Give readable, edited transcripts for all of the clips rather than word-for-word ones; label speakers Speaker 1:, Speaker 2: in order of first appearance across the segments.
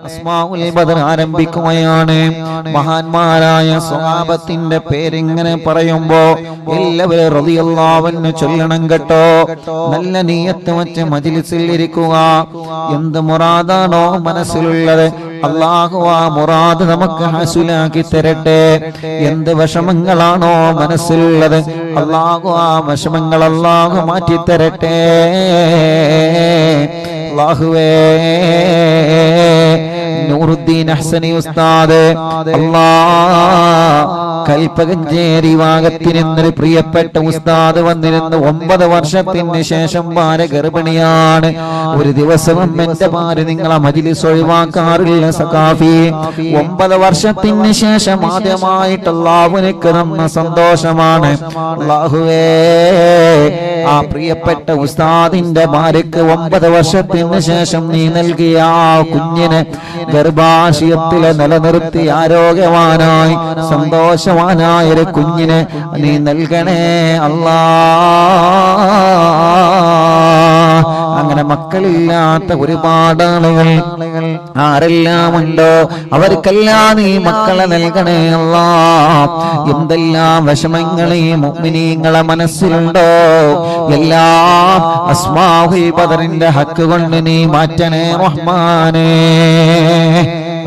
Speaker 1: അസ്മാഉൽ ബദർ ആരംഭിക്കുകയാണ്. മഹാന്മാരായ സ്വഹാബത്തിന്റെ പേരിങ്ങനെ പറയുമ്പോ എല്ലാവരും റളിയല്ലാഹു അൻഹു ചൊല്ലണം കേട്ടോ. നല്ല നിയ്യത്ത് വെച്ച് മജ്ലിസിൽ ഇരിക്കുക. എന്ത് മുറാദാണോ മനസ്സിലുള്ളത് അല്ലാഹു ആ മുറാദ് നമുക്ക് ഹസുലാക്കി തരട്ടെ. എന്ത് വിഷമങ്ങളാണോ മനസ്സിലുള്ളത് അല്ലാഹു ആ വിഷമങ്ങൾ അല്ലാഹു മാറ്റി തരട്ടെ. അല്ലാഹുവേ നൂറുദ്ദീൻ അഹ്സനി ഉസ്താദ് കൽപ്പകഞ്ചേരി ഭാഗത്തിൽ നിന്നൊരു പ്രിയപ്പെട്ട ഉസ്താദ് വന്നിരുന്നു. 9 വർഷത്തിന് ശേഷം ഭാര്യ ഗർഭിണിയാണ്. ഒരു ദിവസവും എന്റെ ഭാര്യ നിങ്ങളെ മജ്ലിസ് ഒഴിവാക്കാറില്ല സഖാഫി. 9 വർഷത്തിന് ശേഷം ആദ്യമായിട്ട് അല്ലാഹുവിനക്ക് തന്ന സന്തോഷമാണ്. അല്ലാഹുവേ ആ പ്രിയപ്പെട്ട ഉസ്താദിന്റെ ഭാര്യക്ക് 9 വർഷത്തിന് ശേഷം നീ നൽകിയ ആ കുഞ്ഞിനെ ഗർഭാശയത്തിൽ നിലനിർത്തി ആരോഗ്യവാനായി സന്തോഷവാനായ ഒരു കുഞ്ഞിനെ നീ നൽകണേ അല്ലാ. അങ്ങനെ മക്കളില്ലാത്ത ഒരുപാട് ആളുകൾ ആരെല്ലാം ഉണ്ടോ അവർക്കെല്ലാം നീ മക്കളെ നൽകണേ അല്ലാ. എന്തെല്ലാം വിഷമങ്ങൾ ഈ മുഅ്മിനീങ്ങളെ മനസ്സിലുണ്ടോ എല്ലാം അസ്മാഉൽ ബദറിന്റെ ഹക്ക് കൊണ്ട് നീ മാറ്റണേ റഹ്മാനേ.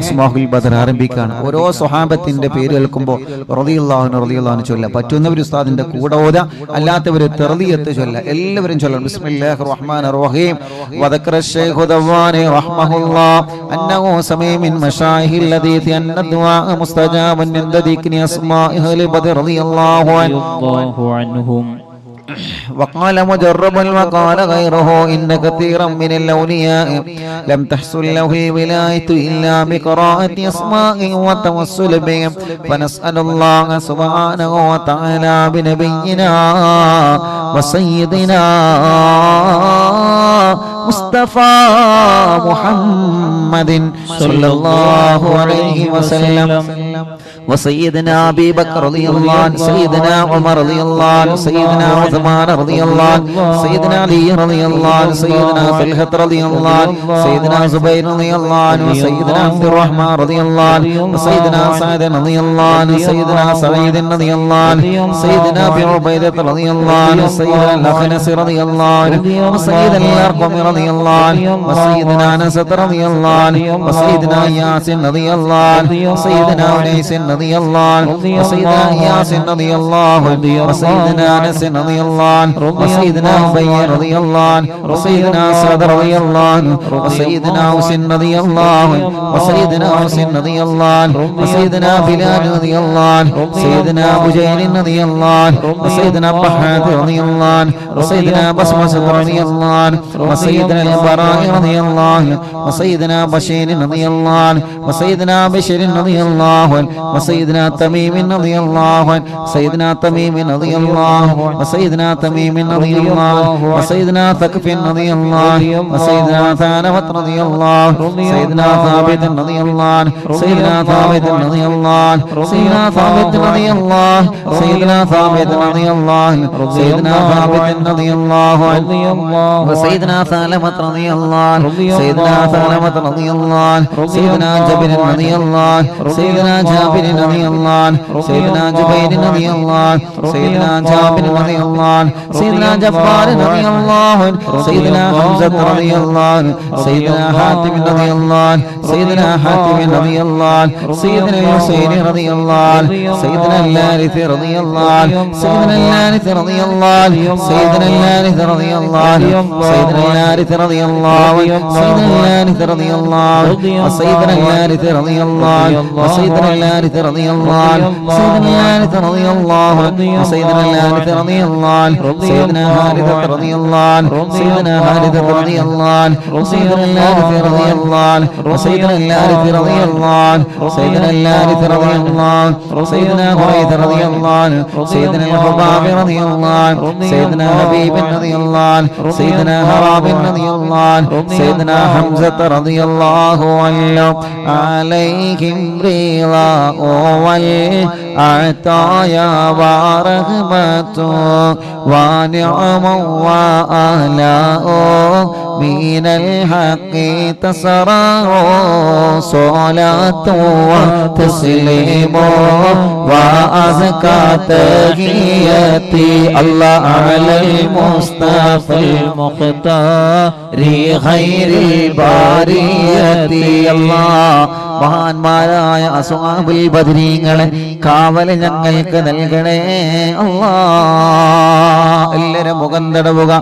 Speaker 1: അസ്മാഉൽ ബദർ ആരംഭിക്കാണ്. ഓരോ സ്വഹാബത്തിന്റെ പേര് കേൾക്കുമ്പോൾ റളിയല്ലാഹു അൻഹു ചൊല്ല. പറ്റുന്നവർ ഉസ്താദിന്റെ കൂടെ ഓതാ, അല്ലാത്തവർ തർദിയത്ത് ചൊല്ല. എല്ലാവരും ചൊല്ലണം. ബിസ്മില്ലാഹിർ റഹ്മാനിർ റഹീം. വദക്കറ ശൈഖു ദവാനി റഹ്മഹുല്ലാഹ് അന്നഹു സമീ മിൻ മശായിഖിൽ ലദീതി അന്ന ദുആ മുസ്തജാബൻ ഇൻദ ദിക്രി അസ്മാഇൽ ബദർ റളിയല്ലാഹു അൻഹും. وقال مجرب وقال غيره إن كثيرا من الأولياء لم تحصل له الولاية إلا بقراءة أسماء وتوسل بهم فنسأل الله سبحانه وتعالى بنبينا وسيدنا مصطفى محمد صلى الله عليه وسلم وسيدنا أبي بكر رضي الله عنه سيدنا عمر رضي الله عنه سيدنا عثمان رضي الله عنه سيدنا علي رضي الله عنه سيدنا طلحة رضي الله عنه سيدنا زبير رضي الله عنه سيدنا عبد الرحمن رضي الله عنه وسيدنا سعد رضي الله عنه سيدنا سعيد رضي الله عنه سيدنا أبي عبيدة رضي الله عنه سيدنا الأخنس رضي الله عنه وسيدنا الأرقم رضي الله عنه وسيدنا أنس رضي الله عنه وسيدنا ياسين رضي الله عنه وسيدنا أنيس رضي الله عنه وسيدنا ياسين رضي الله عنه وسيدنا أنس رضي الله عنه وسيدنا أبي رضي الله عنه وسيدنا سعد رضي الله عنه وسيدنا حسين رضي الله عنه وسيدنا حسين رضي الله عنه وسيدنا بلال رضي الله عنه سيدنا أبو جهل رضي الله عنه وسيدنا طحات رضي الله عنه وسيدنا بسمة رضي الله عنه وسيدنا البراء رضي الله عنه وسيدنا بشير رضي الله عنه وسيدنا بشير رضي الله عنه وسيدنا تميم رضي الله عنه سيدنا تميم رضي الله وسيدنا تميم رضي الله وسيدنا ثقف رضي الله وسيدنا ثعلبة رضي الله سيدنا ثابت رضي الله سيدنا ثابت رضي الله سيدنا ثابت رضي الله سيدنا ثابت رضي الله سيدنا ثابت رضي الله وسيدنا ثعلبة رضي الله سيدنا ثعلبة رضي الله سيدنا جابر رضي الله سيدنا جابر رضي الله سيدنا جبير رضي الله سيدنا جابر رضي الله سيدنا جبار رضي الله سيدنا حمزة رضي الله سيدنا حاتم رضي الله سيدنا حاتم رضي الله سيدنا حسين رضي الله سيدنا الحارث رضي الله سيدنا الحارث رضي الله سيدنا الحارث رضي الله سيدنا الحارث رضي الله سيدنا الحارث رضي الله وسيدنا الحارث رضي الله وسيدنا الحارث رضي الله سيدنا الحارث رضي الله وسيدنا الحارث رضي الله سيدنا حارثة رضي الله سيدنا حارثة رضي الله وسيدنا الحارث رضي الله وسيدنا الحارث رضي الله سيدنا الحارث رضي الله سيدنا هريث رضي الله سيدنا الخباب رضي الله سيدنا حبيب رضي الله سيدنا هراب رضي الله سيدنا حمزة رضي الله عنه عليهم رضا والعطايا ورحمة ونعم وآلاء من الحق تسرع صلاة وتسليم وأزكى تحياتي الله على المصطفى المختار خير البرية الله മഹാന്മാരായ അസ്ഹാബുൽ ബദരീങ്ങളെ കാവൽ ഞങ്ങൾക്ക് നൽകണേ അല്ലാഹ്. എല്ലാവരും മുഖം തടവുക.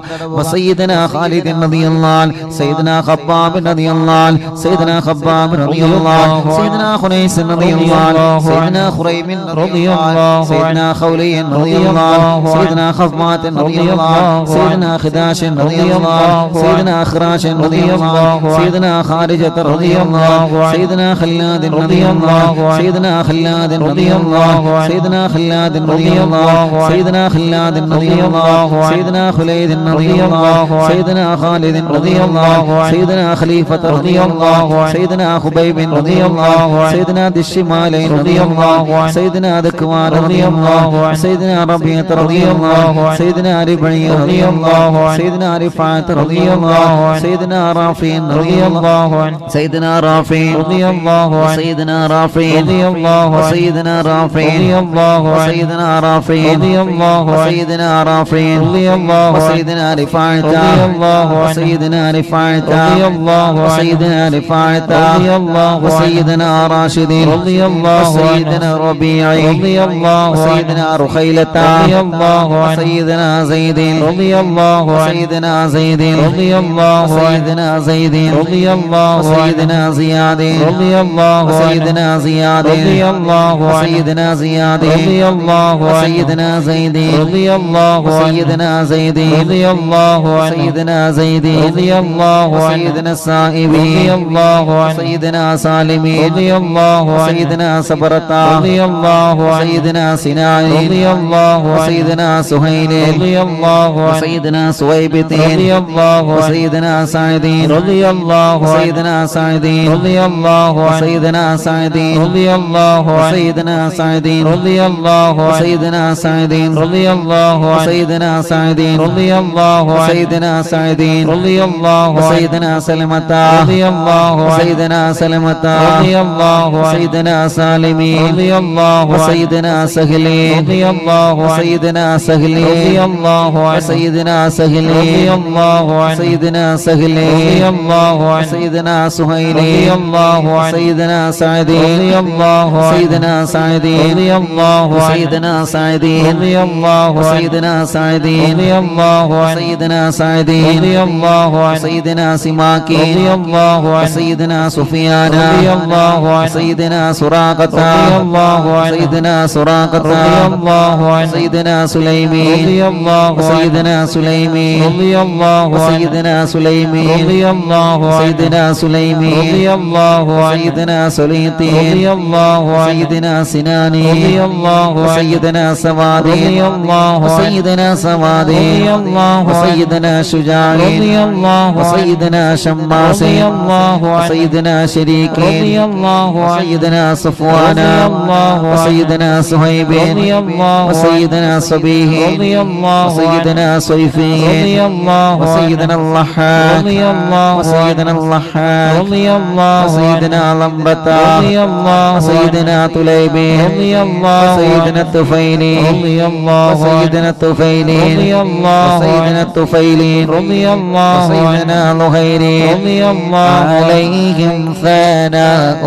Speaker 1: സയ്യിദനാ ഖാലിദ് റളിയല്ലാഹു, സയ്യിദനാ ഖബ്ബാബ് റളിയല്ലാഹു, സയ്യിദനാ ഖബ്ബാബ് റളിയല്ലാഹു, സയ്യിദനാ ഖുനൈസ് റളിയല്ലാഹു, സയ്യിദനാ ഖുറൈമിൻ റളിയല്ലാഹു, സയ്യിദനാ ഖൗലിയൻ റളിയല്ലാഹു, സയ്യിദനാ ഖഫ്മാത്ത് റളിയല്ലാഹു, സയ്യിദനാ ഖിദാശ് റളിയല്ലാഹു, സയ്യിദനാ ഖറാശ് റളിയല്ലാഹു, സയ്യിദനാ ഖാരിജത്ത് റളിയല്ലാഹു, സയ്യിദനാ خلاد رضي الله، سيدنا خلاد رضي الله، سيدنا خلاد رضي الله، سيدنا خلاد رضي الله، سيدنا خليد رضي الله، سيدنا خالد رضي الله، سيدنا خليفة رضي الله، سيدنا خبيب رضي الله، سيدنا ذي الشمالين رضي الله، سيدنا ذكوان رضي الله، سيدنا ربيعة رضي الله، سيدنا ربعي رضي الله، سيدنا رفعت رضي الله، سيدنا رافع رضي الله، سيدنا رافع رضي الله، سيدنا رافع رضي الله، سيدنا رافع رضي الله، سيدنا رافع رضي الله، سيدنا رافع رضي الله، سيدنا رفعت رضي الله، سيدنا رفعت رضي الله، سيدنا رفعت رضي الله، سيدنا راشد رضي الله، سيدنا ربيع رضي الله، سيدنا رخيلة رضي الله، سيدنا زيد رضي الله، سيدنا زيد رضي الله، سيدنا زيد رضي الله، سيدنا زياد رضي الله، سيدنا زياد رضي الله، سيدنا زياد رضي الله، سيدنا زيد رضي الله، سيدنا زيد رضي الله، سيدنا زيد رضي الله، سيدنا السائب رضي الله، سيدنا سالم رضي الله، سيدنا صبرة رضي الله، سيدنا سنان رضي الله، سيدنا سهيل رضي الله، سيدنا سويبت رضي الله، سيدنا سعيد رضي الله، سيدنا سعيد رضي الله، سيدنا سعيد رضي الله، سيدنا سعيد رضي الله، سيدنا سعيد رضي الله، سيدنا سعيد رضي الله، سيدنا سعيد رضي الله، سيدنا سلمة رضي الله، سيدنا سلمة رضي الله، سيدنا سالم رضي الله، سيدنا سهل رضي الله، سيدنا سهل رضي الله، سيدنا سهل رضي الله، سيدنا سهل رضي الله، سيدنا سهيل رضي الله، سيدنا سعيد رضي الله، سيدنا سعيد رضي الله، سيدنا سعيد رضي الله، سيدنا سعيد رضي الله، سيدنا سعيد رضي الله، سيدنا سماك رضي الله، سيدنا سفيان رضي الله، سيدنا سراقة رضي الله، سيدنا سراقة رضي الله، سيدنا سليمي رضي الله، سيدنا سليمي رضي الله، سيدنا سليمي رضي الله، سيدنا سليمي رضي الله، سيدنا سليطي رضي الله، سيدنا سناني رضي الله، سيدنا سواد رضي الله، سيدنا سواد رضي الله، سيدنا شجاع رضي الله، سيدنا شماس رضي الله، سيدنا شريك رضي الله، سيدنا صفوان رضي الله، سيدنا صهيب رضي الله، سيدنا صبيه رضي الله، سيدنا صيفي رضي الله، سيدنا اللحاق رضي الله، سيدنا اللحاق رضي الله، سيدنا لمبة رضي الله، سيدنا طليبي رضي الله، سيدنا الطفيلي رضي الله، سيدنا الطفيلي رضي الله، سيدنا الطفيلي رضي الله، سيدنا لهيري رضي الله، عليهم ثناء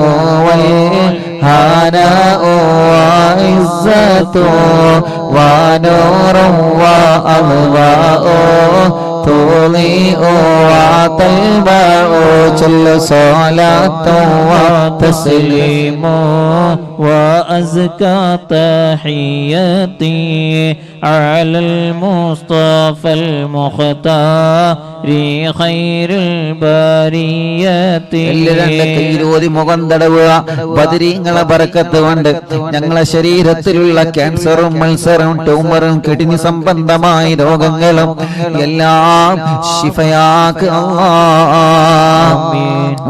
Speaker 1: والهناء وعزة ونور وأضواء تضيء وتلمع جل صلاة وتسليم وأزكى تحياتي على المصطفى المختار خير البريات. മുഖം തടവുക. ബദരീങ്ങളെ ബറക്കത്ത് കൊണ്ട് ഞങ്ങളെ ശരീരത്തിലുള്ള ക്യാൻസറും മത്സരവും ട്യൂമറും കിഡ്നി സംബന്ധമായ രോഗങ്ങളും എല്ലാം ശിഫയാക്ക് അല്ലാഹ്.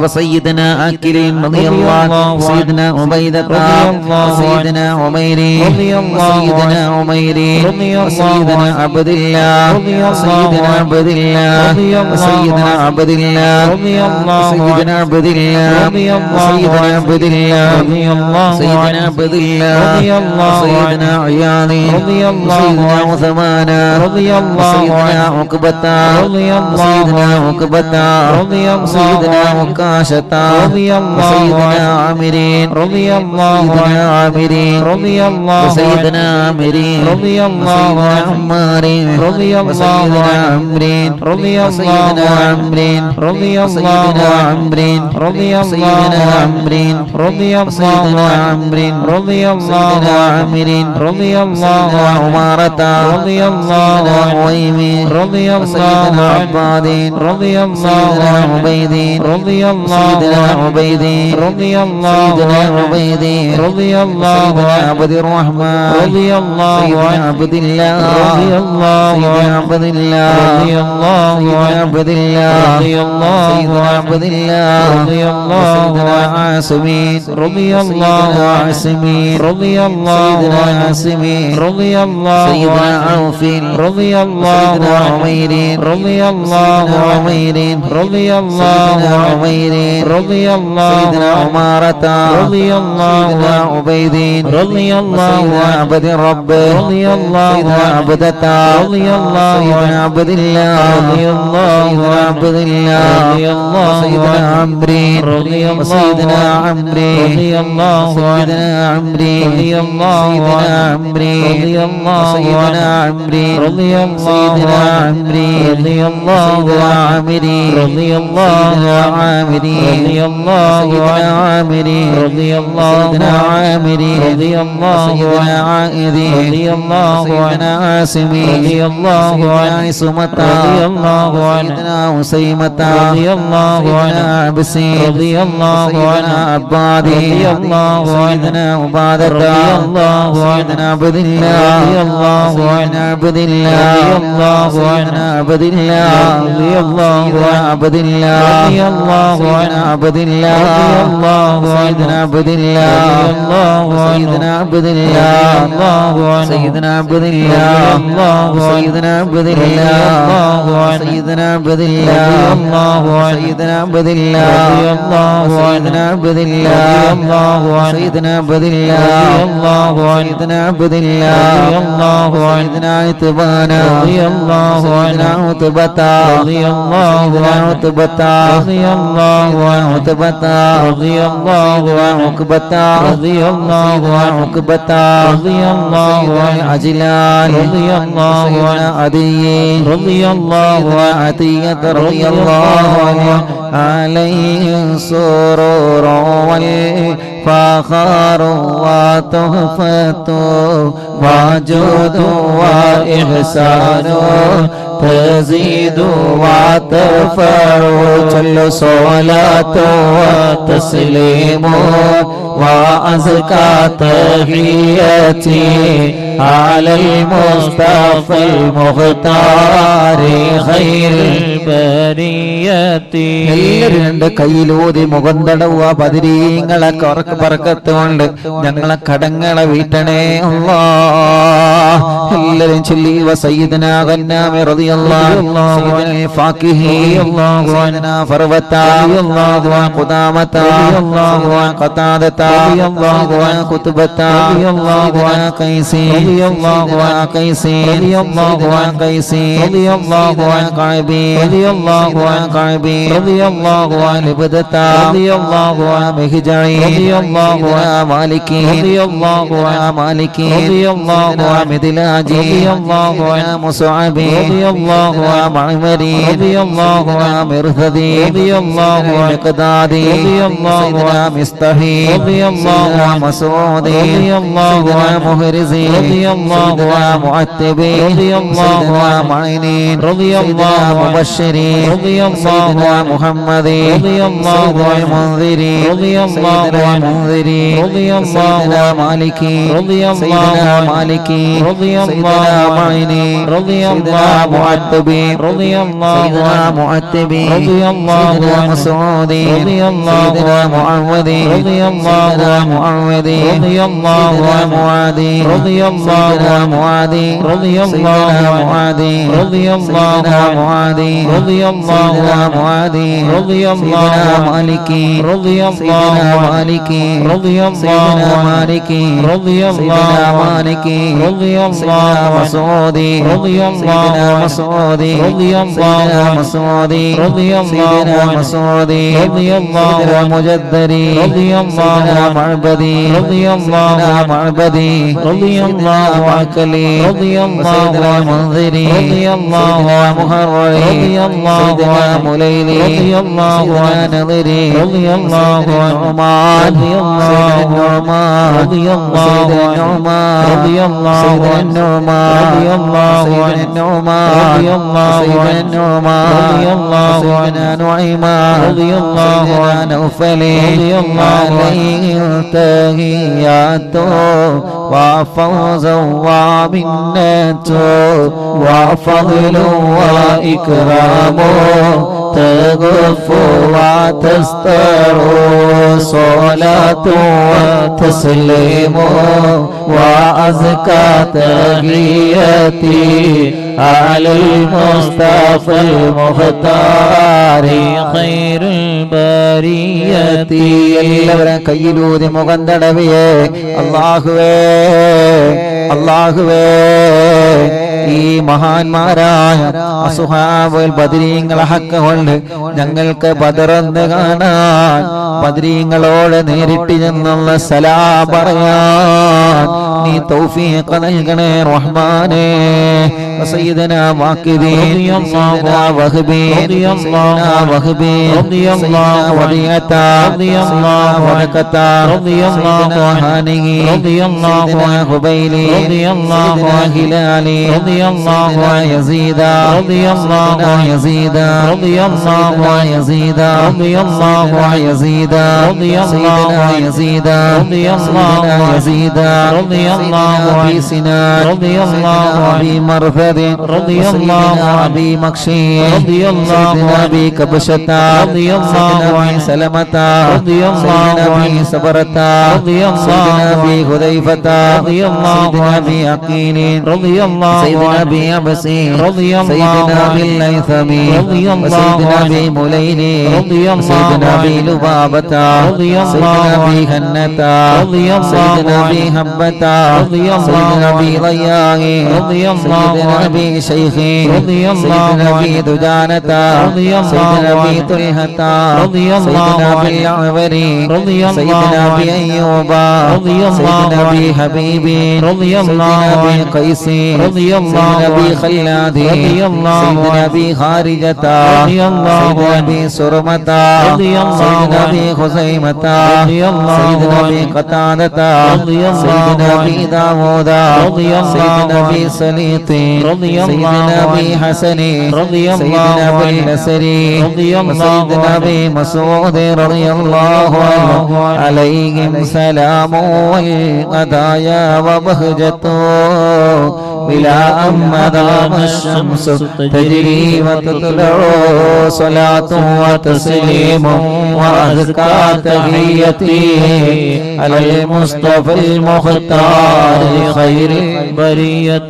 Speaker 1: وسيدنا أكلين رضي الله، سيدنا عبيدة سيدنا عميري سيدنا عميري سيدنا عبد الله سيدنا عبد الله سيدنا عبد الله سيدنا عبد الله سيدنا عبد الله سيدنا عبد الله سيدنا عياض سيدنا عثمان سيدنا عقبة سيدنا عقبة سيدنا عكاشة سيدنا عامرين سيدنا عامرين سيدنا عامرين سيدنا عمارين وسيدنا عمرين وسيدنا عمرين وسيدنا عمرين وسيدنا عمرين وسيدنا عمرين وسيدنا عامرين وسيدنا عمارة سيدنا عويمي وسيدنا عبادين سيدنا عبيدين سيدنا عبيدين سيدنا عبيدين سيدنا عبد الرحمن سيدنا عبد الله سيدنا عبد الله سيدنا عبد الله سيدنا عبد الله سيدنا عاصمين سيدنا عاصمين سيدنا عاصمين سيدنا عوف سيدنا عميرين سيدنا عميرين سيدنا عميرين سيدنا عمارة سيدنا عبيدين سيدنا عبد الرب سيدنا عبدة سيدنا عبد الله سيدنا عبد الله سيدنا عمرين سيدنا عمرين سيدنا عمرين سيدنا عمرين سيدنا عمرين سيدنا عمرين سيدنا عامرين سيدنا عامرين سيدنا عامرين سيدنا عامرين سيدنا عائذين سيدنا عاصمين سيدنا عصمة سيدنا وسيمة سيدنا عبسين سيدنا عبادي سيدنا عبادة سيدنا عبد الله سيدنا عبد الله سيدنا عبد الله سيدنا عبد الله سيدنا عبد الله سيدنا عبد الله سيدنا عبد الله سيدنا عبد الله سيدنا عبد الله سيدنا عبد الله سيدنا عبد الله سيدنا عبد الله سيدنا عبد الله سيدنا عبد الله سيدنا عتبانا سيدنا عتبة سيدنا عتبة سيدنا عتبة سيدنا عقبة سيدنا عقبة سيدنا عجلان سيدنا عدي سيدنا عتية رضي الله عليه سرور والفخر وتحفة وجود وإحسان تزيد وترفع جل صلاة وتسليم وأزكى تحياتي على المصطفى المختار خير البرية എല്ലാവരും കയ്യിലൂതി മുഖം തടവുക ബദരീങ്ങളെ പറക്കത്തുകൊണ്ട് ഞങ്ങളെ കടങ്ങളെ വീട്ടണേ അല്ലാഹ് എല്ലാവരും ചൊല്ലി വസയ്യിദനാ ഗന്നാമി റളിയല്ലാഹു സയ്യിദുൽ ഫാക്കിഹി സയ്യിദനാ ഫർവത ഖുദാമത ഖതാദത ഖുത്ബത ഖൈസി സയ്യിദനാ ഖൈസി സയ്യിദനാ ഖൈസി സയ്യിദനാ ഖഅബി സയ്യിദനാ ഖഅബി സയ്യിദനാ ലിബദത സയ്യിദനാ മിഹ്ജഇ സയ്യിദനാ Maliki സയ്യിദനാ Maliki സയ്യിദനാ മിദ്ലാജി സയ്യിദനാ മുസ്അബി സയ്യിദനാ മഅമരി സയ്യിദനാ മിർഹദി സയ്യിദനാ മിഖ്ദാദി സയ്യിദനാ മിസ്തഹി സയ്യിദനാ Masoodi സയ്യിദനാ മുഹരിസി സയ്യിദനാ മുഅത്തബി സയ്യിദനാ മഅനീൻ സയ്യിദനാ മുബശ്ശിരി സയ്യിദനാ മുഹമ്മദി സയ്യിദനാ മുൻദിരി സയ്യിദനാ മുൻദിരി സയ്യിദനാ Maliki സയ്യിദനാ Maliki سيدنا معيني سيدنا معتبي سيدنا معتبي سيدنا مسعودي سيدنا معودي سيدنا معودي سيدنا معادي سيدنا معادي سيدنا معادي سيدنا معادي سيدنا معادي سيدنا مالكي سيدنا مالكي سيدنا مالكي سيدنا مالكي سيدنا مسعودي سيدنا مسعودي سيدنا مسعودي سيدنا مسعودي سيدنا مجدري سيدنا معبدي سيدنا معبدي سيدنا معكلي سيدنا منذري سيدنا مهرري سيدنا مليلي سيدنا نظري سيدنا النعمان سيدنا النعمان سيدنا النعمان سيدنا النعمان سيدنا النعمان سيدنا النعمان سيدنا نعيمان سيدنا نوفلي عليه التحيات وفوز ومنة وفضل وإكرام تغف وتستر صلاة وتسليم وأزكى تحياتي على المصطفى المختار خير البرية എല്ലാവരും കയ്യിലൂതി മുഖം തടവിയേ അല്ലാഹുവേ അല്ലാഹുവേ ഈ മഹാന്മാരായ അസ്ഹാബുൽ ബദരീങ്ങളെ ഹക്ക് കൊണ്ട് ഞങ്ങൾക്ക് ബദറെന്ന് കാണാൻ ബദരീങ്ങളോട് നേരിട്ട് ചെന്നുള്ള സലാം പറയാൻ നീ തൗഫീഖ് നൽകണേ റഹ്മാനേ سيدنا واكدين سيدنا وهبي سيدنا وهبي سيدنا وديعتا سيدنا ودكتا سيدنا هاني سيدنا هبيلي سيدنا هلالي سيدنا يزيدا سيدنا يزيدا سيدنا يزيدا سيدنا يزيدا سيدنا يزيدا سيدنا يزيدا سيدنا أبي سنان سيدنا أبي مرثد رضي الله أبي مكشي سيدنا أبي كبشتا سيدنا أبي سلمتا سيدنا أبي سبرتا سيدنا أبي هذيفتا سيدنا أبي عقيل سيدنا أبي أبسي سيدنا أبي الليثمي سيدنا أبي مليلي سيدنا أبي لبابتا سيدنا أبي هنتا سيدنا أبي هبتا سيدنا أبي ضياغي سيدنا أبي شيخي سيدنا أبي دجانتا سيدنا أبي طلحتا سيدنا أبي العبري سيدنا أبي أيوبا سيدنا أبي حبيبي سيدنا أبي قيسي سيدنا أبي خلادي سيدنا أبي خارجتا سيدنا أبي سرمتا سيدنا أبي خزيمتا سيدنا أبي قتادتا سيدنا أبي داوودا سيدنا أبي سليطي سيدنا أبي حسني سيدنا أبي النسري سيدنا أبي مسعود رضي الله عنه عليهم سلام والهدايا وبهجته بلا أمدام الشمس تجري وتطلع صلاة وتسليم وأزكى تحيتي على المصطفى المختار خير البرية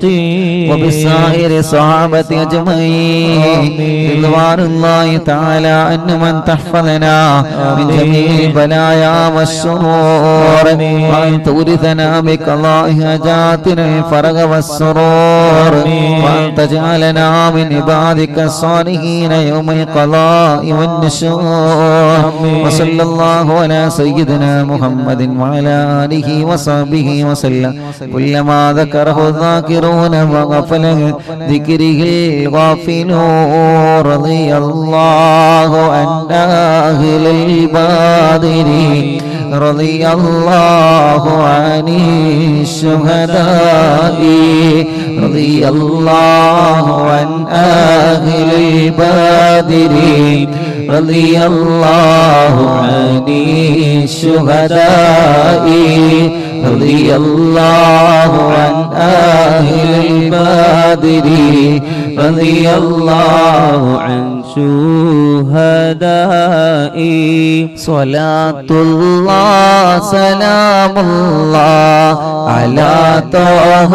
Speaker 1: وبسائر صحابة أجمعين رضوان الله تعالى أن من تحفظنا من جميع البلايا والشرور وأن تورثنا بقضاء حاجاتنا الفرج والسرور وأن تجعلنا من عبادك الصالحين يوم القضاء والنشور وصلى الله على سيدنا محمد وعلى آله وصحبه وسلم كلما ذكره الذاكرون وغفل ذكره الغافلون رضي الله عن أهل البادر رضي الله عن الشهداء رضي الله عن أهل البادر رضي الله عن الشهداء رضي الله عن أهل البدر رضي الله عن شهدائي صلاة الله سلام الله على طه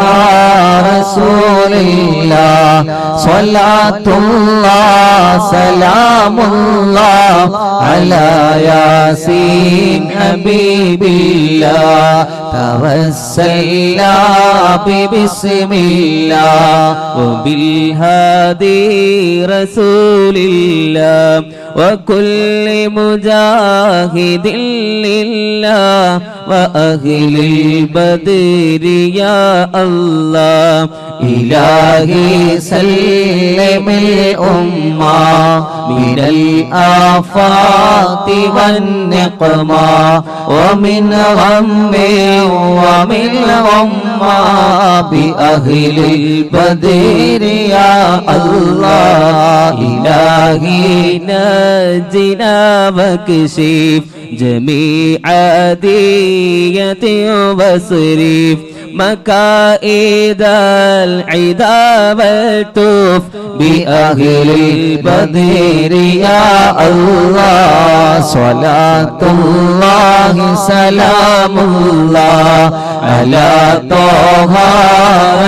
Speaker 1: رسول الله صلاة الله سلام الله على ياسين حبيب الله توسلنا ببسم الله وبالهادي رسول الله وكل مجاهد لله وأهل البدر يا الله إلهي سلم الأمة من الآفات والنقمة ومن غم ومن غمة بأهل البدر يا الله إلهي نجنا واكشف جميع دية واصرف مكائد العدا والتوف بأهل البدر يا الله صلاة الله سلام الله على طه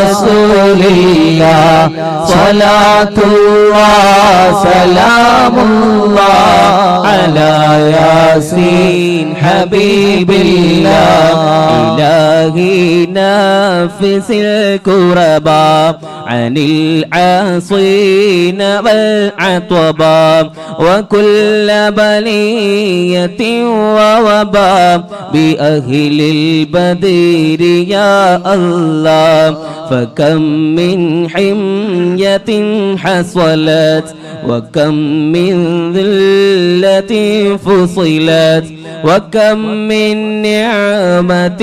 Speaker 1: رسول الله صلاة الله سلام الله على ياسين حبيب الله إلهي نفس الكرباء عن العاصين والعطباء وكل بلية ووباء بأهل البدر يا الله فكم من حمية حصلت وكم من ذلة فصلت وكم من نعمة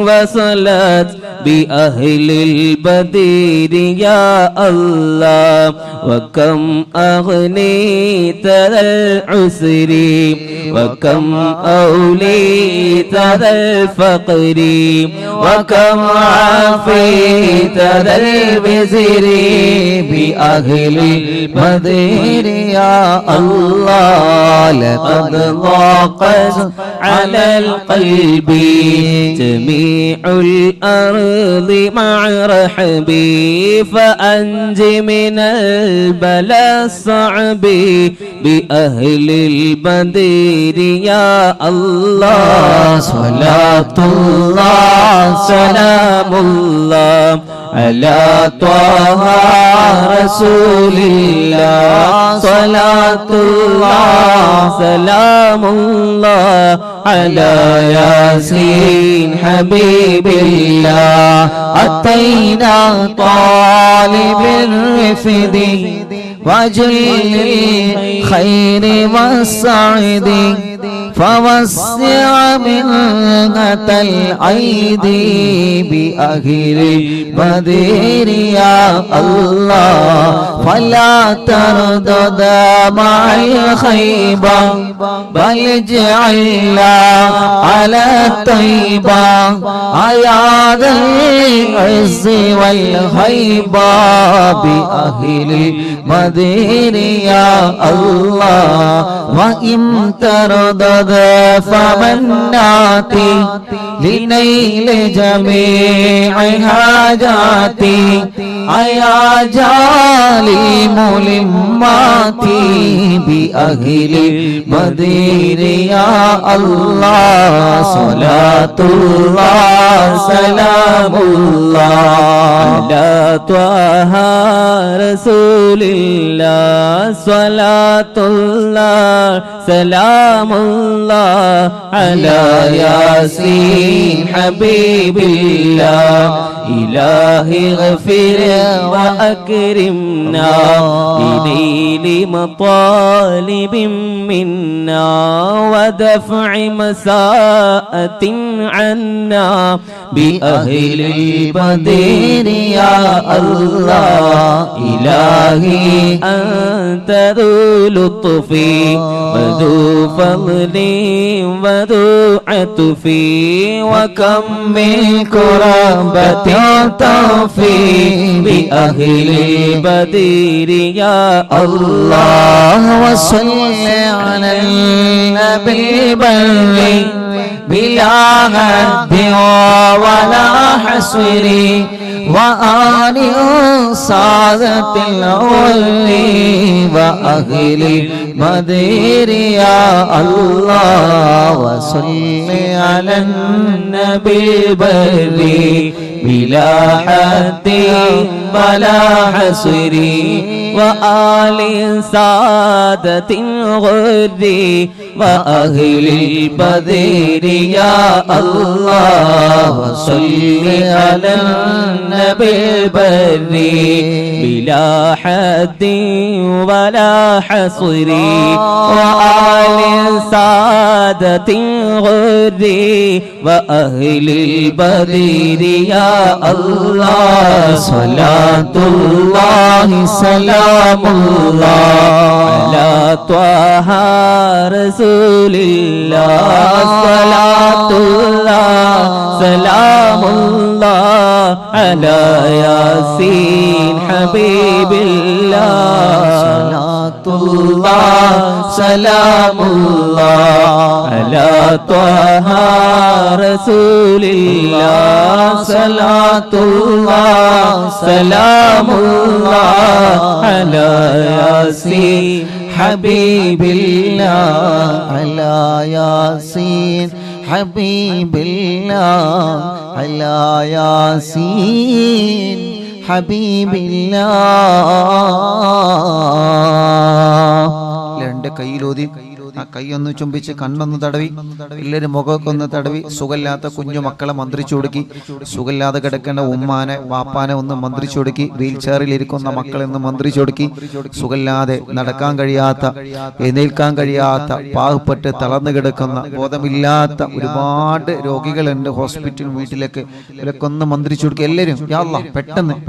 Speaker 1: وصلت بأهل البدر يا الله وكم أغنيت ذا العسر وكم أوليت ذا الفقر وكم عافيت ذا البزر بأهل البدر يا الله لقد ضاقت على القلب جميع الأرض مع رحبي فأنج من البلاء الصعب بأهل البدر يا الله صلاة الله سلام الله على طه رسول الله صلاة الله سلام الله على ياسين حبيب الله أتينا طالب الرفد وجل الخير والسعد فوسع منة الأيدي بأهل البدر يا الله فلا تردد مع الخيبة بل اجعلنا على الطيبة يا ذا العز والهيبة بأهل البدر يا الله وإن تردد فمناتي لنيل جميع حاجاتي يا جالي ملماتي بأهل البدر يا الله صلاة الله سلام الله على طه رسول الله صلاة الله سلام الله على ياسين حبيب الله إلهي اغفر وأكرمنا بنيل مطالب منا ودفع مساءة
Speaker 2: عنا بأهل البدر يا الله إلهي أنت ذو لطف وذو فضل وذو عطف وكم من كرامة توفي بأهل البدر يا الله
Speaker 1: وصل على النبي البر بلا حد ولا حصر وآل سادة الأول وأهل البدر يا الله وصل على النبي البر بلا حد ولا حصر وآل سادة الغر وأهل البدر يا الله وصل على النبي البر بلا حد ولا حصر وآل سادة الغر وأهل البدر يا الله صلاة الله سلام الله على طه رسول الله صلاة الله سلام الله على ياسين حبيب الله صلاة الله سلام الله على طه رسول الله صلاة الله سلام الله على ياسين حبيب الله على ياسين حبيب الله على ياسين حبيب الله രണ്ട് കൈയിലൂതി ആ കൈയൊന്ന് ചുംബിച്ച് കണ്ണൊന്ന് തടവി എല്ലാവരും മുഖമൊക്കെ ഒന്ന് തടവി സുഖമില്ലാത്ത കുഞ്ഞു മക്കളെ മന്ത്രിച്ചു കൊടുക്കി സുഖമില്ലാതെ കിടക്കേണ്ട ഉമ്മാനെ വാപ്പാനെ ഒന്ന് മന്ത്രിച്ചു കൊടുക്കി വീൽ ചെയറിൽ ഇരിക്കുന്ന മക്കളെ ഒന്ന് മന്ത്രിച്ചു കൊടുക്കി സുഖമില്ലാതെ നടക്കാൻ കഴിയാത്ത എഴുന്നേൽക്കാൻ കഴിയാത്ത പാവപ്പെട്ട് തളർന്നു കിടക്കുന്ന ബോധമില്ലാത്ത ഒരുപാട് രോഗികളുണ്ട് ഹോസ്പിറ്റൽ വീട്ടിലൊക്കെ ഇവരൊക്കെ ഒന്ന് മന്ത്രിച്ചു കൊടുക്കുക എല്ലാവരും യാ അല്ലാഹ്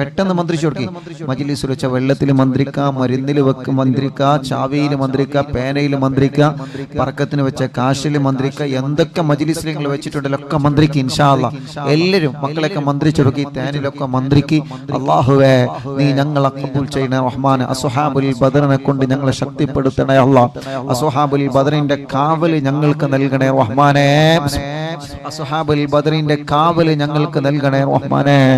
Speaker 1: പെട്ടെന്ന് മന്ത്രിച്ചു കൊടുക്കി മജ്‌ലിസിൽ വെച്ച വെള്ളത്തിൽ മന്ത്രിക്കുക മരുന്നിൽ വെക്ക് മന്ത്രിക്കുക ചാവിയിൽ മന്ത്രിക്കുക പേനയിൽ മന്ത്രിക്കുക പറക്കത്തിന് വെച്ച കാശിൽ മന്ത്രിക്കുക എന്തൊക്കെ മജ്‌ലിസിൽ നിങ്ങൾ വെച്ചിട്ടുണ്ടല്ലോ ഒക്കെ മന്ത്രിക്ക് ഇൻഷാ അല്ലാഹ് എല്ലാവരും മക്കളൊക്കെ മന്ത്രിച്ചൊടുക്കി തേനിലൊക്കെ മന്ത്രിക്ക് അല്ലാഹുവേ നീ ഞങ്ങളെ ഖബൂൽ ചെയ്യണേ റഹ്മാനെ അസ്ഹാബുൽ ബദറിനെ കൊണ്ട് ഞങ്ങളെ ശക്തിപ്പെടുത്തണേ അല്ലാഹ് അസ്ഹാബുൽ ബദറിന്റെ കാവൽ ഞങ്ങൾക്ക് നൽകണേ റഹ്മാനെ അസ്ഹാബുൽ ബദറിന്റെ കാവൽ ഞങ്ങൾക്ക് നൽകണേ റഹ്മാനെ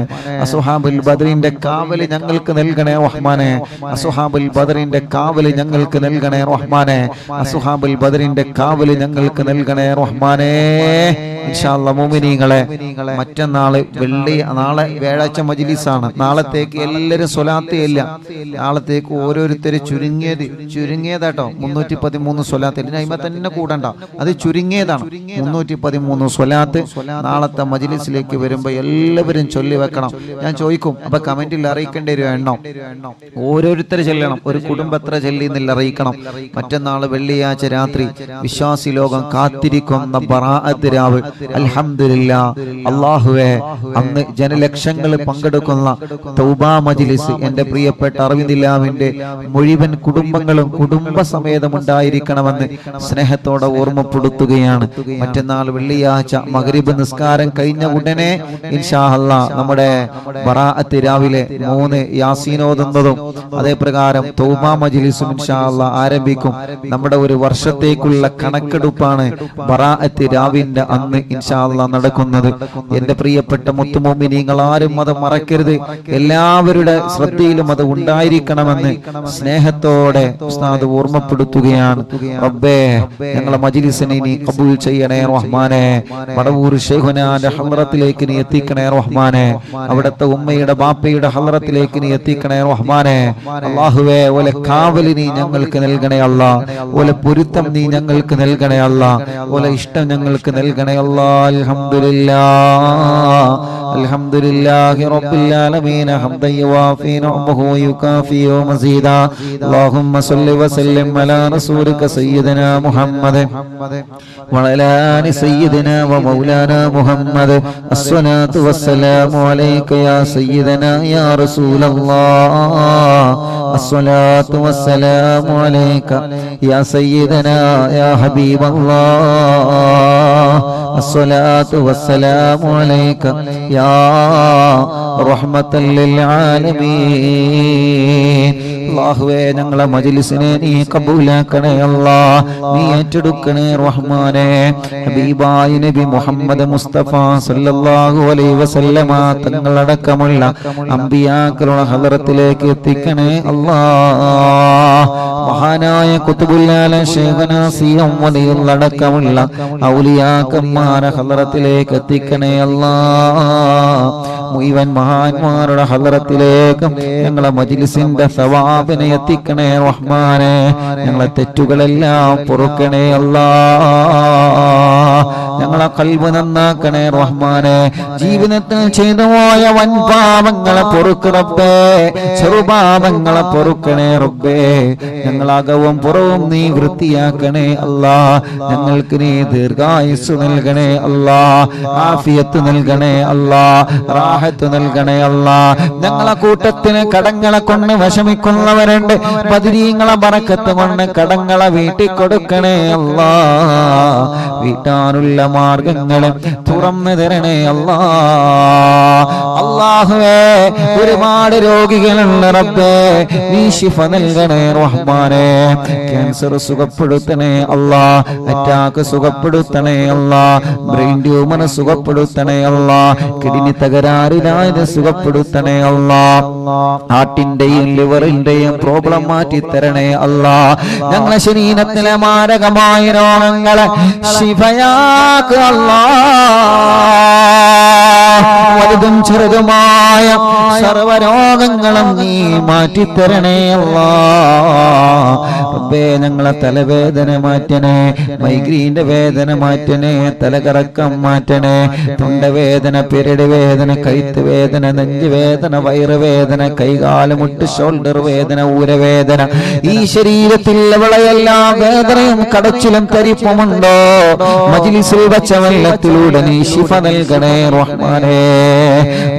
Speaker 1: അസ്ഹാബുൽ ബദറിന്റെ കാവൽ ഞങ്ങൾക്ക് നൽകണേ റഹ്മാനെ അസ്ഹാബുൽ ബദറിന്റെ കാവൽ ഞങ്ങൾക്ക് നൽകണേ റഹ്മാനെ അസ്ഹാബുൽ ബദറിന്റെ കാവൽ ഞങ്ങൾക്ക് നൽകണേ റഹ്മാനെ ഇൻഷാ അല്ലാഹ് മുഅ്മിനീങ്ങളെ മറ്റന്നാള് നാളെ വ്യാഴാഴ്ച മജ്‌ലിസാണ് നാളത്തേക്ക് എല്ലാവരും സ്വലാത്ത് ഇല്ല നാളത്തേക്ക് ഓരോരുത്തര് ചുരുങ്ങിയതാട്ടോ 313 സ്വലാത്ത് ഇതിനൈമ തന്നെ കൂടണ്ട അത് ചുരുങ്ങിയതാണ് 313 സ്വലാത്ത് നാളത്തെ മജ്‌ലിസിലേക്ക് വരുമ്പോ എല്ലാവരും ചൊല്ലി വെക്കണം ഞാൻ ചോദിക്കും അപ്പൊ കമന്റിൽ അറിയിക്കേണ്ട ഒരു എണ്ണം ഓരോരുത്തർ ചൊല്ലണം ഒരു കുടുംബത്ര ചൊല്ലിന്നില്ല അറിയിക്കണം മറ്റന്നാള് വെള്ളിയാഴ്ച രാത്രി വിശ്വാസി ലോകം കാത്തിരിക്കുന്ന ബറാഅത്ത് രാവ് അൽഹംദുലില്ലാഹ് അല്ലാഹുവേ അന്ന് ജനലക്ഷങ്ങൾ പങ്കെടുക്കുന്ന തൗബാ മജ്‌ലിസ് എൻ്റെ പ്രിയപ്പെട്ട അർവിന്ദില്ലാവിന്റെ മുഴുവൻ കുടുംബങ്ങളും കുടുംബസമേതം ഉണ്ടായിരിക്കണമെന്ന് സ്നേഹത്തോടെ ഓർമ്മപ്പെടുത്തുകയാണ് മറ്റന്നാൾ വെള്ളിയാഴ്ച മഗ്രിബ് നിസ്കാരം കഴിഞ്ഞ ഉടനെ ഇൻഷാ അല്ലാഹ് നമ്മുടെ ബറാഅത്ത് രാവിലെ 3 യാസീൻ ഓതുന്നതും അതേ പ്രകാരം തൗബാ മജ്‌ലിസും ഇൻഷാ അല്ലാഹ് ആരംഭിക്കും നമ്മുടെ ഒരു വർഷത്തേക്കുള്ള കണക്കെടുപ്പാണ് ബറാഅത്ത് രാവിന്റെ അന്ന് ഇൻഷാ അല്ലാഹ് നടക്കുന്നത് എൻ്റെ പ്രിയപ്പെട്ട മുത്തുമോമിനീങ്ങൾ ആരും അത് മറക്കരുത് എല്ലാവരുടെ ശ്രദ്ധയിലും അത് ഉണ്ടായിരിക്കണമെന്ന് സ്നേഹത്തോടെ ഉസ്താദ് ഓർമ്മപ്പെടുത്തുകയാണ് റബ്ബേ ഞങ്ങളെ മജ്‌ലിസിനെ നീ ഖബൂൽ ചെയ്യണേ റഹ്മാനെ വടവൂർ ശൈഖുനാന്റെ ഹളറത്തിലേക്ക് നീ എത്തിക്കണേ റഹ്മാനെ അവിടുത്തെ ഉമ്മയുടെ ബാപ്പയുടെ ഹളറത്തിലേക്ക് നീ എത്തിക്കണേ റഹ്മാനെ അല്ലാഹുവേ ഓലെ കാവൽ നീ ഞങ്ങൾക്ക് നൽകണേ അല്ലാഹ് ഓലെ പൊരുത്തം നീ ഞങ്ങൾക്ക് നൽകണേ അല്ലാഹ് ഓലെ ഇഷ്ടം ഞങ്ങൾക്ക് നൽകണേ الله الحمد لله الحمد لله رب العالمين حمدا يوافي نعمه ويكافئ مزيدا اللهم صل وسلم على رسولك سيدنا محمد وعلى آل سيدنا ومولانا محمد الصلاة والسلام عليك يا سيدنا يا رسول الله الصلاة والسلام عليك يا سيدنا يا حبيب الله الصلاة والسلام عليك يا رحمة للعالمين അല്ലാഹുവേ ഞങ്ങളെ മജ്‌ലിസിനെ നീ കബൂലാക്കണേ അല്ലാഹ് നീ ഏറ്റെടുക്കണേ റഹ്മാനേ ഹബീബായ നബി മുഹമ്മദ് മുസ്തഫ സല്ലല്ലാഹു അലൈഹി വസല്ലമ തങ്ങളടക്കമുള്ള അമ്പിയാക്കളുടെ ഹളറത്തിലേക്ക് എത്തിക്കണേ അല്ലാഹ് മഹാനായ ഖുതുബുൽ ആലം ശൈഖുനാ സിയം വലിയുള്ളടക്കമുള്ള ഔലിയാക്കന്മാരുടെ ഹളറത്തിലേക്ക് എത്തിക്കണേ അല്ലാഹ് മുഴുവൻ മഹാന്മാരുടെ ഹളറത്തിലേക്ക് ഞങ്ങളെ മജ്‌ലിസിന്റെ സവാബിനെ എത്തിക്കണേ റഹ്മാനേ ഞങ്ങളെ തെറ്റുകളെല്ലാം പൊറുക്കണേ അല്ലാഹ് ഞങ്ങളെ ഖൽബ് നന്നാക്കണേ റഹ്മാനേ ജീവിതത്തിൽ ചെയ്തുപോയ വൻ പാപങ്ങളെ പൊറുക്ക് റബ്ബേ ചെറുപാപങ്ങളെ പൊറുക്കണേ റബ്ബേ ഞങ്ങളകവും പുറവും നീ വൃത്തിയാക്കണേ അല്ലാഹ് ഞങ്ങൾക്ക് നീ ദീർഘായുസ്സ് നൽകണേ അല്ലാഹ് ആഫിയത്ത് നൽകണേ അല്ലാഹ് റാഹത്ത് നൽകണേ അല്ലാഹ് ഞങ്ങളെ കൂട്ടത്തിന് കടങ്ങളെ കൊണ്ട് വിഷമിക്കുന്നവരുണ്ട് ബദരീങ്ങളെ ബറക്കത്ത് കൊണ്ട് കടങ്ങളെ വീട്ടി കൊടുക്കണേ അല്ലാഹ് വീട്ടാനുള്ള മാർഗങ്ങളെ തുറന്നു തരണേ അല്ലാഹ് അല്ലാഹുവേ ഒരുപാട് രോഗികളുണ്ട് റബ്ബേ നീ ശിഫ നൽകണേ റഹ്മാനേ ക്യാൻസർ സുഖപ്പെടുത്തണേ അല്ലാഹ് അറ്റാക്ക് സുഖപ്പെടുത്തണേ അല്ലാഹ് ബ്രെയിൻ ട്യൂമർ സുഖപ്പെടുത്തണേ അല്ലാഹ് കിഡ്നി തകരാറിലായത് സുഖപ്പെടുത്തണേ അല്ലാഹ് ഹാർട്ടിന്റെയും ലിവറിന്റെയും പ്രോബ്ലം മാറ്റി തരണേ അല്ലാഹ് ഞങ്ങളെ ശരീരത്തിലെ മാരകമായ രോഗങ്ങളെ ശിഫയാക്ക് അല്ലാഹ് വലുതും ചെറുതുമായ സർവരോഗങ്ങളും നീ മാറ്റിത്തരണേ അല്ലാഹ് റബ്ബേ ഞങ്ങളെ തലവേദന മാറ്റണേ മൈഗ്രീന്റെ വേദന മാറ്റണേ തലകറക്കം മാറ്റണേ തൊണ്ടവേദന പെരടി വേദന കഴുത്ത് വേദന നെഞ്ച് വേദന വയറുവേദന കൈകാലുമുട്ട് ഷോൾഡർ വേദന ഊരവേദന ഈ ശരീരത്തിൽ എവിടെയെല്ലാം വേദനയും കടച്ചിലും തരിപ്പുമുണ്ടോ മജ്‌ലിസിൽ വച്ച വെള്ളത്തിലൂടെ നീ ശിഫ നൽകണേ റഹ്മാനേ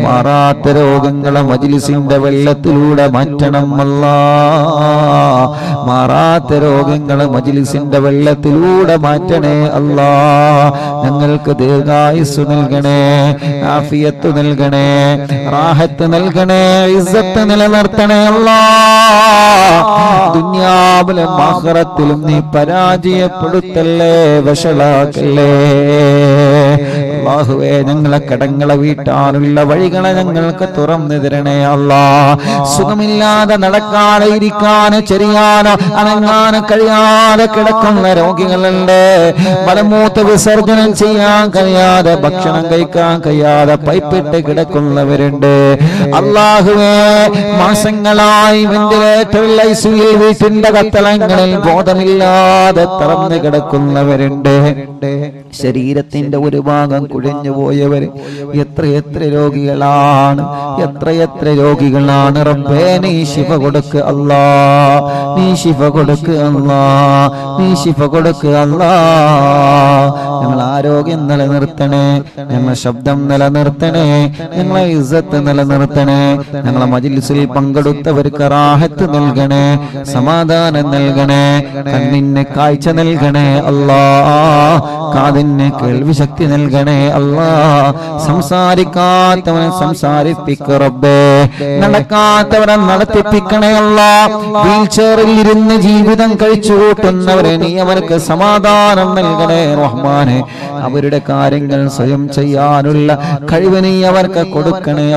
Speaker 1: മാറാത്ത രോഗങ്ങളെ മജ്‌ലിസിന്റെ വെള്ളത്തിലൂടെ മാറ്റണം അല്ലാഹ് മാറാത്ത രോഗങ്ങളെ മജ്‌ലിസിന്റെ വെള്ളത്തിലൂടെ മാറ്റണേ അല്ലാഹ് ഞങ്ങൾക്ക് ദീർഘായുസ്സ് നൽകണേ ആഫിയത്ത് നൽകണേ റാഹത്ത് നൽകണേ ഇസ്സത്ത് നിലനിർത്തണേ അല്ലാഹ് ദുനിയാവിലും ആഖിറത്തിലും നീ പരാജയപ്പെടുത്തല്ലേ വഷളാക്കല്ലേ അല്ലാഹുവേ ഞങ്ങളെ കടങ്ങളെ വീട്ടാനുള്ള വഴികളെ ഞങ്ങൾക്ക് തുറന്നു തരണേ അല്ലാഹ് സുഖമില്ലാതെ നടക്കാതെ ഇരിക്കാനോ ചെറിയാനോ അനങ്ങാനോ കഴിയാതെ കിടക്കുന്ന രോഗികളുണ്ട് മലമൂത്ര വിസർജനം ചെയ്യാൻ കഴിയാതെ ഭക്ഷണം കഴിക്കാൻ കഴിയാതെ പൈപ്പിട്ട് കിടക്കുന്നവരുണ്ട് അല്ലാഹുവേ മാസങ്ങളായി വെന്റിലേറ്ററിൽ ഐസിയുവിൽ വീട്ടിന്റെ കത്തളങ്ങളിൽ ബോധമില്ലാതെ തറന്നു കിടക്കുന്നവരുണ്ട് ശരീരത്തിന്റെ ഒരു ഭാഗം കുഴിഞ്ഞു പോയവര് എത്ര രോഗികളാണ് എത്ര രോഗികളാണ് റബ്ബേ നീ ശിഫ കൊടുക്ക് അല്ലാഹ് നീ ശിഫ കൊടുക്ക് അല്ലാഹ് നീ ശിഫ കൊടുക്ക് അല്ലാഹ് ഞങ്ങൾ ആരോഗ്യം നിലനിർത്തണേ ഞങ്ങളെ ശബ്ദം നിലനിർത്തണേ ഞങ്ങളെ ഇസ്സത്ത് നിലനിർത്തണേ ഞങ്ങളെ മജ്‌ലിസിൽ പങ്കെടുത്തവർക്ക് റാഹത്ത് നൽകണേ സമാധാനം നൽകണേ കണ്ണിന് കാഴ്ച നൽകണേ അല്ലാഹ് കാതിന് കേൾവി ശക്തി നൽകണേ അല്ലാഹ് സംസാരിക്കാത്തവനെ സംസാരിപ്പിക്ക് റബ്ബേ നടക്കാത്തവരെ നടത്തിപ്പിക്കണേ അല്ലാഹ് വീൽചെയറിൽ ഇരുന്ന് ജീവിതം കഴിച്ചു കൂട്ടുന്നവരെ നീ അവർക്ക് സമാധാനം നൽകണേ റഹ്മാനെ അവരുടെ കാര്യങ്ങൾ സ്വയം ചെയ്യാനുള്ള കഴിവ് നീ അവർക്ക് കൊടുക്കണേ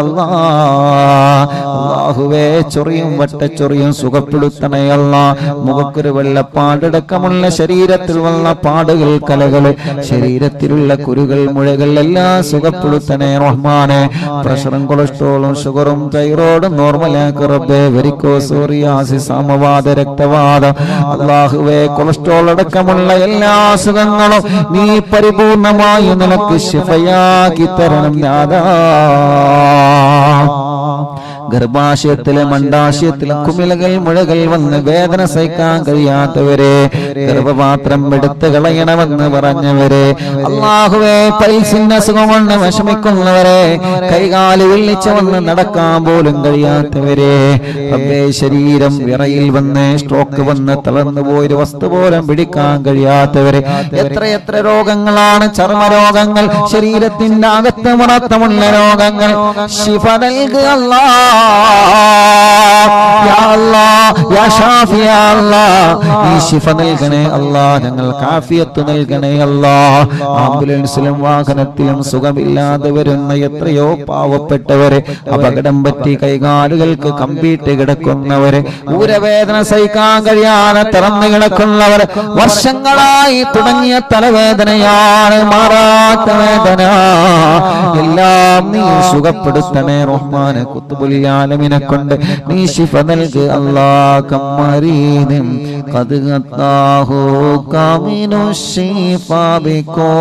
Speaker 1: അല്ലാഹുവേ ചൊറിയും വട്ടച്ചൊറിയും സുഖപ്പെടുത്തണേ അല്ലാഹ് മുഖക്കുരു വെള്ളപ്പാടടക്കമുള്ള ശരീരത്തിൽ വന്ന പാടുകൾ കലകള് ശരീരത്തിലുള്ള കുരുകൾ മുഴകൾ എല്ലാം സുഖപ്പെടുത്തണേ റഹ്മാനെ. പ്രഷറും കൊളസ്ട്രോളും ഷുഗറും തൈറോയിഡും നോർമലാക്കി റബ്ബേ. വെരിക്കോസ്, സോറിയാസിസ്, സമവാത, രക്തവാതം അല്ലാഹുവേ കൊളസ്ട്രോൾ അടക്കമുള്ള എല്ലാ അസുഖങ്ങളും നീ പരിപൂർണമായി നിനക്ക് ശിഫയാക്കി തരണം നാഥാ. ഗർഭാശയത്തിലെ മണ്ടാശയത്തിലെ കുമിളകൾ മുഴകൾ വന്ന് വേദന സഹിക്കാൻ കഴിയാത്തവരെ, ഗർഭപാത്രം എടുത്തു കളയണമെന്ന് പറഞ്ഞവരെ, അല്ലാഹുവേ പൈൽസിന്റെ അസുഖം കൊണ്ട് വിഷമിക്കുന്നവരെ, കൈകാല് വിളിച്ചു വന്ന് നടക്കാൻ പോലും കഴിയാത്തവരെ, റബ്ബേ ശരീരം വിറയിൽ വന്ന് സ്ട്രോക്ക് വന്ന് തളർന്നു പോയൊരു വസ്തു പോലും പിടിക്കാൻ കഴിയാത്തവരെ, എത്രയെത്ര രോഗങ്ങളാണ്, ചർമ്മരോഗങ്ങൾ, ശരീരത്തിന്റെ അകത്ത് മുറത്തമുള്ള രോഗങ്ങൾ, ശിഫ നൽകുക അല്ലാഹ്. യാ അല്ലാഹ്, യാ ഷാഫി, യാ അല്ലാഹ് നീ ശിഫ നൽകണേ അല്ലാഹ്. ഞങ്ങൾക്ക് ആഫിയത്ത് നൽകണേ അല്ലാഹ്. ആംബുലൻസിലും വാഹനത്തിലും സുഖമില്ലാതെ വരുന്ന എത്രയോ പാവപ്പെട്ടവരെ, അപകടം പറ്റി കൈകാലുകൾക്ക് കമ്പിയിട്ട് കിടക്കുന്നവരെ, ഊരവേദന സഹിക്കാൻ കഴിയാതെ തുറന്നു കിടക്കുന്നവർ, വർഷങ്ങളായി തുടങ്ങിയ തലവേദനയാണ് മാറാത്ത വേദന, എല്ലാം നീ സുഖപ്പെടുത്തണേ റഹ്മാനെ. ഖുത്ബുൽ ആലമീനെ കൊണ്ട് നീ ശിഫ നൽക് അല്ലാഹ്. കമ്മരീദിം ഖദ് ഖത്താഹു കാമിനു ശിഫാ ബികോ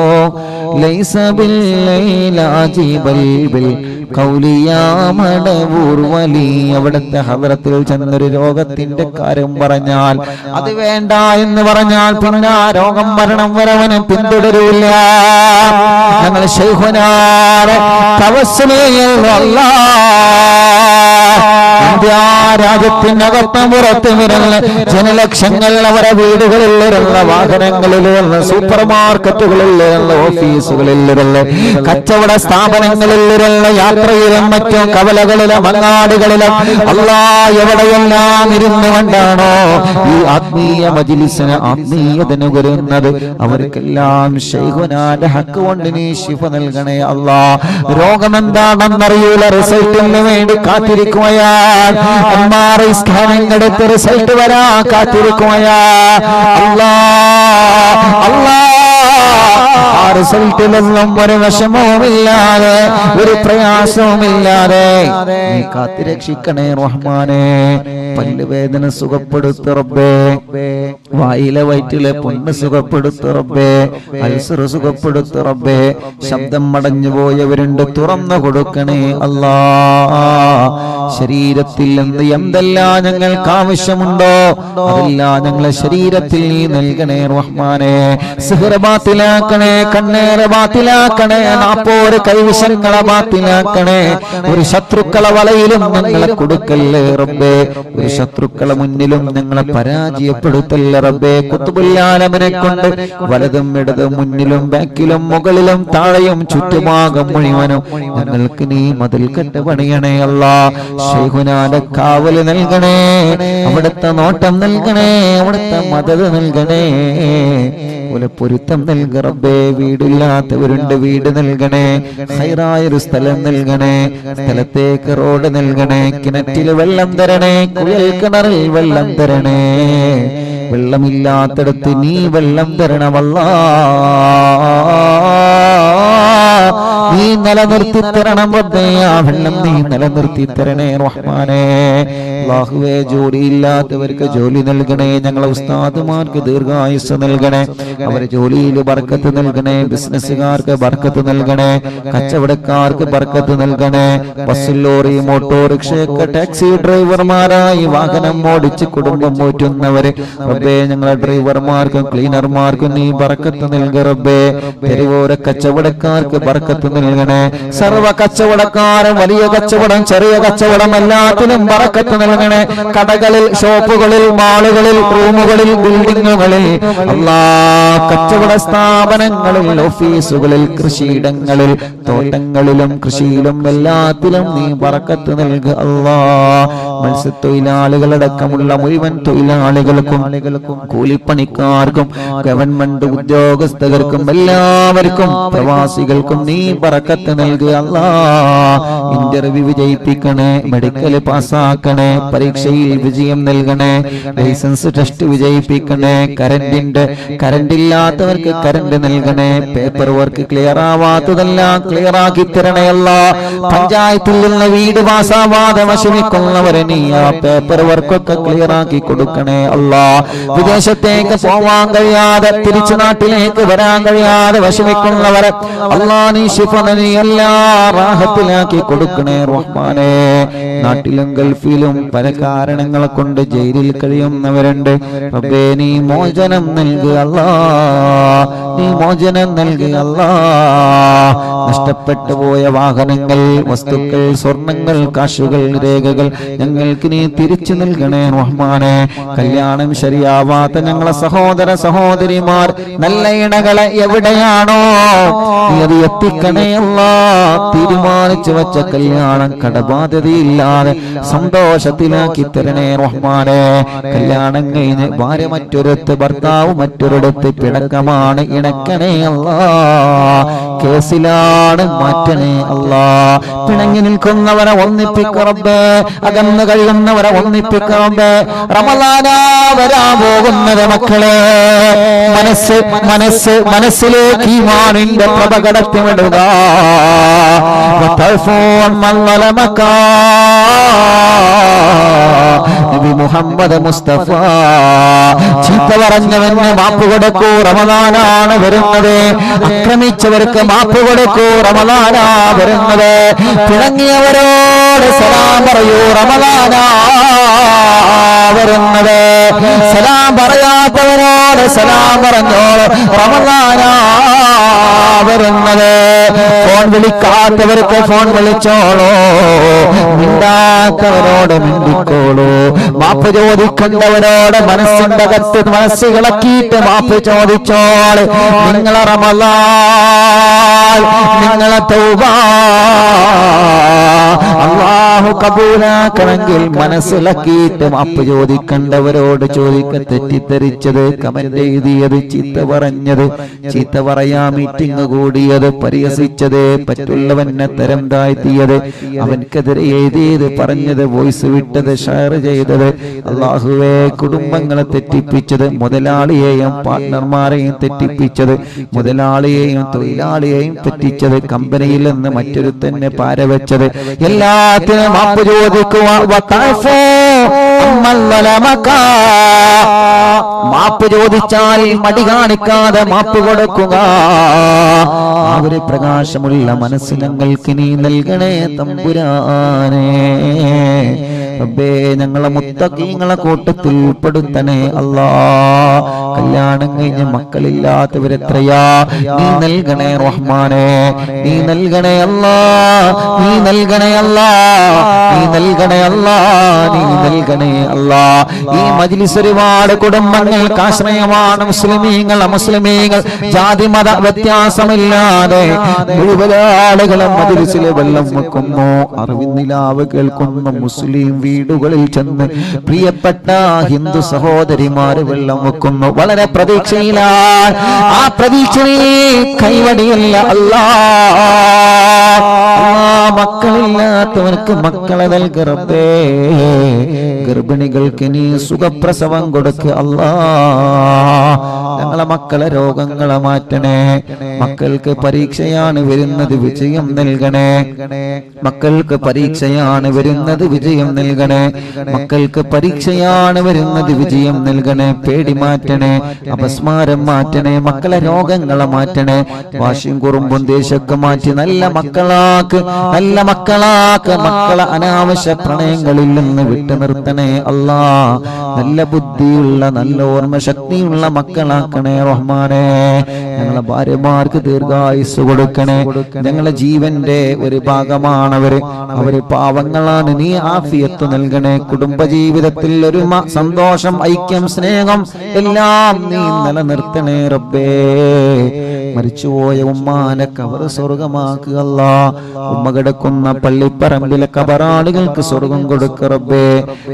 Speaker 1: ലൈസ ബിൽ ലൈലാജി ബൽ ബിൽ ഖൗലിയാ മടവൂർ വലി. അവിടുത്തെ ഹദ്റത്തിൽ ചെന്നൊരു രോഗത്തിന്റെ കാര്യം പറഞ്ഞാൽ, അത് വേണ്ട എന്ന് പറഞ്ഞാൽ പിന്നെ ആ രോഗം മരണം വരവനും പിന്തുടരൂല്ല. ഞങ്ങൾ ശൈഖുനാരെ തവസ്സുലിൽ ഇന്ത്യ രാജ്യത്തിനകത്തും പുറത്തും വരുന്ന ജനലക്ഷങ്ങൾ അവരുടെ വീടുകളിലുള്ള വാഹനങ്ങളിലുള്ള സൂപ്പർ മാർക്കറ്റുകളിലുള്ള ഓഫീസുകളിലുള്ള കച്ചവട സ്ഥാപനങ്ങളിലുള്ള യാത്രയിലും മറ്റും കവലകളിലും അങ്ങാടികളിലും അല്ലാഹ് എവിടെയെല്ലാം ഇരുന്നു കൊണ്ടാണോ ഈ ആത്മീയ മജ്ലിസിന് ആത്മീയതന് വരുന്നത്, അവർക്കെല്ലാം ശൈഖുനാന്റെ ഹക്ക് കൊണ്ട് നീ ശിഫ നൽകണേ അല്ലാഹ്. രോഗം എന്താണെന്നറിയൂല, റിസൾട്ടിന് വേണ്ടി കാത്തിരിക്കുകയാ, MRI സ്കാനിംഗ് എടുത്ത് റിസൾട്ട് വരാ കാത്തിരിക്കുകയാ അല്ലാഹ്. അല്ലാഹ് ആ റിസൾട്ടിലൊന്നും ഒരു വിഷമവുമില്ലാതെ ഒരു പ്രയാസവുമില്ലാതെ നീ കാത്തിരക്ഷിക്കണേ റഹ്മാനെ. പല്ലുവേദന സുഖപ്പെടുത്തു റബ്ബേ, വായിലെ വയറ്റിലെ പുണ്ണ് സുഖപ്പെടുത്തു റബ്ബേ, അൾസർ സുഖപ്പെടുത്തു റബ്ബേ, ശബ്ദം മടഞ്ഞു പോയവരുണ്ട് തുറന്നു കൊടുക്കണേ അല്ലാഹ്. ശരീരത്തിൽ നിന്ന് എന്തെല്ലാം ഞങ്ങൾക്ക് ആവശ്യമുണ്ടോ അതെല്ലാം ഞങ്ങളെ ശരീരത്തിൽ നീ നൽകണേ റഹ്മാനെ. സിഹ്ർ ബാത്തിലാക്കണേ, കണ്ണേറെ ബാത്തിലാക്കണേ, നാപ്പോര് കൈവിഷങ്ങളെ ബാത്തിലാക്കണേ. ഒരു ശത്രുക്കളെ വലയിലും ഞങ്ങളെ കൊടുക്കല്ലേ റബ്ബേ, ഒരു ശത്രുക്കളെ മുന്നിലും ഞങ്ങളെ പരാജയപ്പെടുത്തല്ലേ റബ്ബേ. ഖുത്ബുൽ ആലമീനെ കൊണ്ട് വലതും ഇടതും മുന്നിലും ബാക്കിലും മുകളിലും താഴെയും ചുറ്റുഭാഗം മുഴുവനും ഞങ്ങൾക്ക് നീ മതിൽ കെട്ട് പണിയണേ അല്ലാഹ്. ശൈഖുനാന്റെ കാവല് നൽകണേ, അവിടുത്തെ നോട്ടം നൽകണേ, അവിടുത്തെ മദദ് നൽകണേ, പൊരുത്തം നൽക റബ്ബേ. വീടില്ലാത്തവരുണ്ട്, വീട് നൽകണേ, ഹൈറായൊരു സ്ഥലം നൽകണേ, സ്ഥലത്തേക്ക് റോഡ് നൽകണേ, കിണറ്റിൽ വെള്ളം തരണേ, കുഴൽ കിണറിൽ വെള്ളം തരണേ, വെള്ളമില്ലാത്തടത്ത് നീ വെള്ളം തരണമല്ലാ. നീ നിലനിർത്തി തരണം റബ്ബേ, ആ വെള്ളം നീ നിലനിർത്തി തരണേ റഹ്മാനെ. അല്ലാഹുവേ ജോലിയില്ലാത്തവർക്ക് ജോലി നൽകണേ, ഞങ്ങളെ ഉസ്താദുമാർക്ക് ദീർഘായുസ് നൽകണേ, അവരെ ജോലിയിൽ ബർക്കത്ത് നൽകണേ, ബിസിനസ്സുകാർക്ക് ബർക്കത്ത് നൽകണേ, കച്ചവടക്കാർക്ക് ബർക്കത്ത് നൽകണേ, ബസ് ലോറി ഓട്ടോറിക്ഷയൊക്കെ ടാക്സി ഡ്രൈവർമാരായി വാഹനം ഓടിച്ച് കുടുംബം പോറ്റുന്നവര് റബ്ബേ, ഞങ്ങളെ ഡ്രൈവർമാർക്കും ക്ലീനർമാർക്കും നീ ബർക്കത്ത് നൽക റബ്ബേ. തെരുവോര കച്ചവടക്കാർക്ക് ബർക്കത്ത് നൽകണേ, സർവ കച്ചവടക്കാരും വലിയ കച്ചവടം ചെറിയ കച്ചവടം എല്ലാത്തിനും ബർക്കത്ത് നൽകണേ. കടകളിൽ, ഷോപ്പുകളിൽ, മാളുകളിൽ, റൂമുകളിൽ, ബിൽഡിങ്ങുകളിൽ, അല്ലാഹ് കച്ചവട സ്ഥാപനങ്ങളിൽ, ഓഫീസുകളിൽ, കൃഷിയിടങ്ങളിൽ, തോട്ടങ്ങളിലും കൃഷിയിലും എല്ലാത്തിലും നീ ബർക്കത്ത് നൽകുക അല്ലാഹ്. മത്സ്യത്തൊഴിലാളികളടക്കമുള്ള മുഴുവൻ തൊഴിലാളികൾക്കും കൂലിപ്പണിക്കാർക്കും ഗവൺമെന്റ് ഉദ്യോഗസ്ഥർക്കും എല്ലാവർക്കും പ്രവാസികൾക്കും നീ ബർക്കത്ത് ബർക്കത്ത് നൽകുക അല്ലാ. ഇന്റർവ്യൂ വിജയിപ്പിക്കണേ, മെഡിക്കൽ പാസ്സാക്കണേ, പരീക്ഷയിൽ വിജയം നൽകണേ, ലൈസൻസ് ടെസ്റ്റ് വിജയിപ്പിക്കണേ, കറണ്ട് ഇല്ലാത്തവർക്ക് കറണ്ട് നൽകണേ, പേപ്പർ വർക്ക് ക്ലിയർ ആവാത്തതെല്ലാം ക്ലിയർ ആക്കി തരണേ അല്ലാ. പഞ്ചായത്തിൽ നിന്ന് വീട് പാസ്സാവാതെ വിഷമിക്കുന്നവരെ നീ ആ പേപ്പർ വർക്കൊക്കെ ക്ലിയർ ആക്കി കൊടുക്കണേ അല്ലാ. വിദേശത്തേക്ക് പോവാൻ കഴിയാതെ തിരിച്ചു നാട്ടിലേക്ക് വരാൻ കഴിയാതെ വിഷമിക്കുന്നവരെ അല്ലാ നീ ശിഫ നൽകി എല്ലാ റാഹത്തിലാക്കി കൊടുക്കണേ റഹ്മാനേ. നാട്ടിലും ഗൾഫിലും പല കാരണങ്ങളെ കൊണ്ട് ജയിലിൽ കഴിയുന്നവരുണ്ട്. റബ്ബേ നീ മോചനം നൽകുക അല്ലാ, നീ മോചനം നൽകുക അല്ലാ. നഷ്ടപ്പെട്ടു പോയ വാഹനങ്ങൾ, വസ്തുക്കൾ, സ്വർണങ്ങൾ, കാശുകൾ, രേഖകൾ ഞങ്ങൾക്ക് നീ തിരിച്ചു നൽകണേ റഹ്മാനേ. കല്യാണം ശരിയാവാത്ത ഞങ്ങളെ സഹോദര സഹോദരിമാർ നല്ല ഇണകളെ എവിടെയാണോ നീ അത് എത്തിക്കണേ അല്ലാ. തീരുമാനിച്ചു വച്ച കല്യാണം കടബാധ്യതയില്ലാതെ സന്തോഷത്തിലാക്കി തരണേ റഹ്മാനേ. കല്യാണം കഴിഞ്ഞ് ഭാര്യ മറ്റൊരിടത്ത്, ഭർത്താവ് മറ്റൊരിടത്ത്, പിണക്കമാണ്, ഇണക്കണേ അല്ലാ. കേസിലാണ്, മാറ്റണേ അല്ലാ. പിണങ്ങി നിൽക്കുന്നവരെ ഒന്നിപ്പിക്ക റബ്ബേ, അകന്നു കഴിയുന്നവരെ ഒന്നിപ്പിക്ക റബ്ബേ. റമളാനാ വരാൻ പോകുന്നത് മക്കളെ, മനസ്സിലേക്ക് ഈമാനിന്റെ പ്രഭ കടത്തിവിടുക. നബി മുഹമ്മദ് മുസ്തഫ ചീത്ത പറഞ്ഞവന് മാപ്പ് കൊടുക്കൂ, റമളാനാണ് വരുന്നത്. ആക്രമിച്ചവർക്ക് മാപ്പ് കൊടുക്കൂ, റമളാനാ വരുന്നത്. പിണങ്ങിയവരോട് സലാം പറയൂ, റമളാനാ വരുന്നത്. സലാം പറയാത്തവരോട് സലാം പറഞ്ഞോളൂ, റമളാനാ വരുന്നത്. ഫോൺ വിളിക്കാത്തവർക്ക് ഫോൺ വിളിച്ചോളൂ, മിണ്ടാത്തവരോട് മിണ്ടിക്കോളൂ. മാപ്പ് ചോദിക്കേണ്ടവരോട് മനസ്സിന്റെ അകത്ത് മനസ്സുകളക്കിയിട്ട് മാപ്പ് ചോദിച്ചോളൂ. നിങ്ങളെ റമളാൻ, നിങ്ങളെ തൗബ അല്ലാഹു കബൂലാക്കണമെങ്കിൽ മനസ്സിലാക്കിയിട്ട് മാപ്പ് ചോദിക്കേണ്ടവരോട് ചോദിക്ക. തെറ്റിദ്ധരിച്ചത്, കമന്റ് എഴുതിയത്, ചീത്ത പറഞ്ഞത്, ചീത്ത പറയാ മീറ്റിംഗ് കൂടിയത്, പരിഹസിച്ചത്, പറ്റുള്ളവനെ തരം താഴ്ത്തിയത്, അവൻക്കെതിരെ എഴുതിയത്, പറഞ്ഞത്, വോയിസ് വിട്ടത്, ഷെയർ ചെയ്തത്, അല്ലാഹുവേ കുടുംബങ്ങളെ തെറ്റിപ്പിച്ചത്, മുതലാളിയെയും പാർട്ട്ണർമാരെയും തെറ്റിപ്പിച്ചത്, മുതലാളിയെയും തൊഴിലാളിയെയും തെറ്റിച്ചത്, കമ്പനിയിൽ നിന്ന് മറ്റൊരു തന്നെ പാരവെച്ചത്, എല്ലാത്തിനും മാപ്പ് ചോദിക്കുക. മാപ്പ് ചോദിച്ചാൽ മടി കാണിക്കാതെ മാപ്പ് കൊടുക്കുക. ആ ഒരു പ്രകാശമുള്ള മനസ്സ് ഞങ്ങൾക്ക് നീ നൽകണേ തമ്പുരാനേ. റബ്ബേ ഞങ്ങളെ മുത്തഖീങ്ങളെ കൂട്ടത്തിൽ ഉൾപ്പെടുത്തണേ അല്ലാ. കല്യാണം കഴിഞ്ഞ് മക്കളില്ലാത്തവരെത്രയാ, നീ നൽകണേ റഹ്മാനേ, നീ നൽകണേ അല്ലാ, നീ നൽകണേ അല്ലാ, നീ നൽകണേ അല്ലാ, നീ നൽകണേ അല്ലാ. ഈ മജ്ലിസ് ഒരുപാട് കുടുംബങ്ങൾക്ക് ആശ്രയമാണ്. മുസ്ലിമീങ്ങൾ, അമുസ്ലിമീങ്ങൾ, ജാതി മത വ്യത്യാസമില്ലാതെ മുഴുവൻ ആളുകളും മജ്ലിസിൽ വെള്ളം വെക്കുന്നു, അറിവിന്നിലാവ് കേൾക്കുന്നു. മുസ്ലിം വീടുകളിൽ ചെന്ന് പ്രിയപ്പെട്ട ഹിന്ദു സഹോദരിമാര് വെള്ളം വെക്കുന്നു. വളരെ പ്രതീക്ഷയിലാണ്. ആ പ്രതീക്ഷയിൽ കൈവടിയല്ല അല്ലാ. മക്കളില്ലാത്തവർക്ക് മക്കളെ നൽക റബ്ബേ. ഗർഭിണികൾക്ക് നീ സുഖപ്രസവം കൊടുക്കുക അല്ലാ. ഞങ്ങളെ മക്കളെ രോഗങ്ങളെ മാറ്റണേ. മക്കൾക്ക് പരീക്ഷയാണ് വരുന്നത്, വിജയം നൽകണേ. മക്കൾക്ക് പരീക്ഷയാണ് വരുന്നത്, വിജയം നൽകണേ. മക്കൾക്ക് പരീക്ഷയാണ് വരുന്നത്, വിജയം നൽകണേ. പേടി മാറ്റണേ, അപസ്മാരം മാറ്റണേ. മക്കളെ രോഗങ്ങളെ മാറ്റണേ. വാശിയും കുറുമ്പും ദേശമൊക്കെ മാറ്റി നല്ല മക്കളാക്ക്, നല്ല മക്കളാക്ക്. മക്കളെ അനാവശ്യ പ്രണയങ്ങളിൽ നിന്ന് വിട്ടു നിർത്തണേ അല്ലാ. നല്ല ബുദ്ധിയുള്ള, നല്ല ഓർമ്മ ശക്തിയുള്ള മക്കളാക്കണേ റഹ്മാനേ. ഞങ്ങളെ ഭാര്യമാർക്ക് ദീർഘായുസ് കൊടുക്കണേ. ഞങ്ങളെ ജീവന്റെ ഒരു ഭാഗമാണവര്, അവര് പാവങ്ങളാണ്. നീ ആഫിയത്ത് നൽകണേ. കുടുംബജീവിതത്തിൽ ഒരു സന്തോഷം, ഐക്യം, സ്നേഹം എല്ലാം നീ നിലനിർത്തണേ റബ്ബേ. മരിച്ചുപോയ ഉമ്മാനെ കബർ സ്വർഗമാക്കുക അല്ലാ. ഉമ്മ കിടക്കുന്ന പള്ളിപ്പറമ്പിലെ കബറാളുകൾക്ക് സ്വർഗം കൊടുക്ക റബ്ബേ.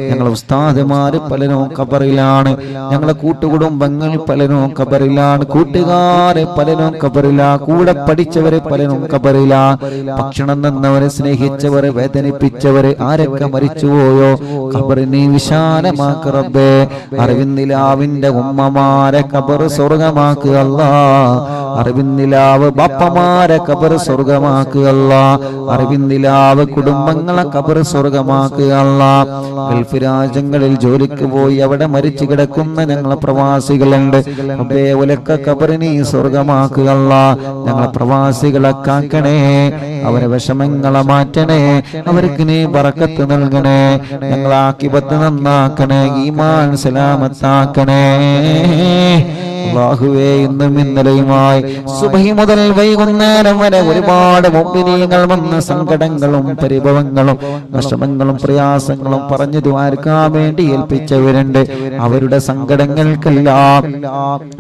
Speaker 1: ഞങ്ങളെ ഉസ്താദുമാര് പലരും കബറിലാണ്. ഞങ്ങളെ കൂട്ടുകുടുംബങ്ങൾ പലരും കബറിലാണ്. കൂട്ടുകാർ കൂട്ടുകാരെ പലരും ഖബറില, കൂടെ പഠിച്ചവരെ പലരും ഖബറില, ഭക്ഷണം തന്നവരെ, സ്നേഹിച്ചവരെ, വേദനിപ്പിച്ചവരെ ആരൊക്കെ മരിച്ചുപോയോ ഖബറിനെ വിശാലമാക്ക് റബ്ബേ. അറിവിന്ദിലാവിന്റെ ഉമ്മമാരെ ഖബർ സ്വർഗമാക്കുക അല്ലാ. അറിവിന്ദിലാവ് ബാപ്പമാരെ ഖബർ സ്വർഗമാക്കുക അല്ലാ. അറിവിന്ദിലാവ് കുടുംബങ്ങളെ ഖബർ സ്വർഗമാക്കുക അല്ലാ. ഗൾഫ് രാജ്യങ്ങളിൽ ജോലിക്ക് പോയി അവിടെ മരിച്ചു കിടക്കുന്ന ഞങ്ങളെ പ്രവാസികളുണ്ട് റബ്ബേ, ഒലക്ക ഖബറിനെ സ്വർഗമാക്കുക അല്ലാ. ഞങ്ങളെ പ്രവാസികളെ കാക്കണേ, അവരെ വിഷമങ്ങളെ മാറ്റണേ, അവർക്ക് നീ ബറക്കത്ത് നൽകണേ, ഞങ്ങളെ ആഖിബത്ത് നന്നാക്കണേ, ഈമാൻ സലാമത്താക്കണേ. അല്ലാഹുവേ, ഇന്നും ഇന്നലെയുമായി സുബഹി മുതൽ വൈകുന്നേരം വരെ ഒരുപാട് മുഅ്മിനീങ്ങൾ വന്ന സങ്കടങ്ങളും പരിഭവങ്ങളും വിഷമങ്ങളും പ്രയാസങ്ങളും പറഞ്ഞു ദുആർക്കാൻ വേണ്ടി ഏൽപ്പിച്ചവരുണ്ട്. അവരുടെ സങ്കടങ്ങൾക്കെല്ലാം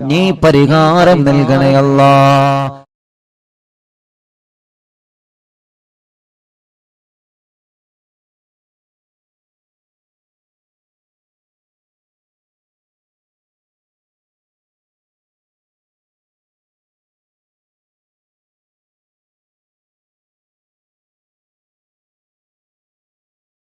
Speaker 1: നീ പരിഹാരം നൽകണേ അല്ലാഹ്.